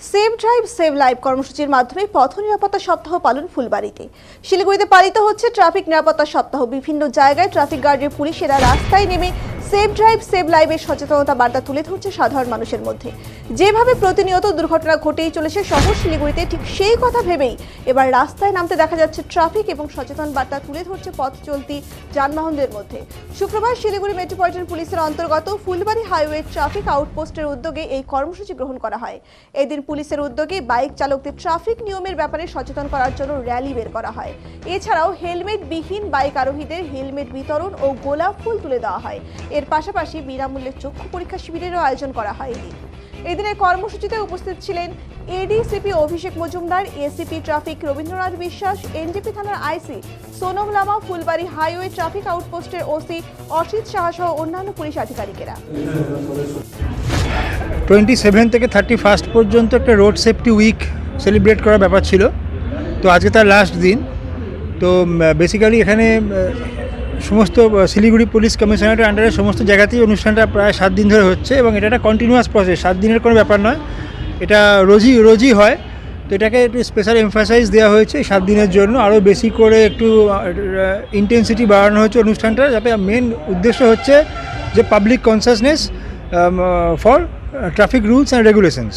Save drive save life কর্মসূচির মাধ্যমে পথ নিরাপত্তা সপ্তাহ পালন ফুলবাড়িতে। শিলিগুড়িতে পালিত হচ্ছে ট্রাফিক নিরাপত্তা সপ্তাহ। বিভিন্ন জায়গায় ট্রাফিক গার্ডের পুলিশেরা রাস্তায় নেমে সেভ ড্রাইভ সেভ লাইফের সচেতনতা বার্তা তুলে ধরছে সাধারণ মানুষের মধ্যে। যেভাবে প্রতিনিয়ত দুর্ঘটনা ঘটেই চলেছে শহর শিলিগুড়িতে, ঠিক সেই কথা ভেবেই এবার রাস্তায় নামতে দেখা যাচ্ছে ট্রাফিক এবং সচেতন বার্তা তুলে ধরছে পথ চলতি যানবাহনদের মধ্যে। শুক্রবার শিলিগুড়ি মেট্রোপলিটন পুলিশের অন্তর্গত ফুলবাড়ি হাইওয়ে ট্রাফিক আউটপোস্টের উদ্যোগে এই কর্মসূচি গ্রহণ করা হয়। এদিন পুলিশের উদ্যোগে বাইক চালকদের ট্রাফিক নিয়মের ব্যাপারে সচেতন করার জন্য র্যালি বের করা হয়। এছাড়াও হেলমেট বিহীন বাইক আরোহীদের হেলমেট বিতরণ ও গোলাপ ফুল তুলে দেওয়া হয়। এর পাশাপাশি বিনামূল্যে চক্ষু পরীক্ষা শিবিরেরও আয়োজন করা হয়। এদিনের কর্মসূচিতে উপস্থিত ছিলেন ADCP Abhishek Majumdar, ACP traffic Rabindranath Biswas, NJP থানার IC Sonam Lama, Phulbari highway traffic আউটপোস্টের ওসি অসিত সাহা সহ অন্যান্য পুলিশ আধিকারিকেরা। 27 থেকে 31 পর্যন্ত একটা রোড সেফটি উইক সেলিব্রেট করার ব্যাপার ছিল। তো আজকে তার লাস্ট দিন। তো বেসিক্যালি এখানে সমস্ত শিলিগুড়ি পুলিশ কমিশনারেটের আন্ডারে সমস্ত জায়গাতেই অনুষ্ঠানটা প্রায় 7 দিন ধরে হচ্ছে এবং এটা একটা কন্টিনিউয়াস প্রসেস, 7 দিনের কোনো ব্যাপার নয়, এটা রোজই হয়। তো এটাকে একটু স্পেশাল এমফাসাইজ দেওয়া হয়েছে 7 দিনের জন্য, আরও বেশি করে একটু ইন্টেন্সিটি বাড়ানো হচ্ছে অনুষ্ঠানটা, যাতে মেন উদ্দেশ্য হচ্ছে যে public consciousness for traffic rules and regulations.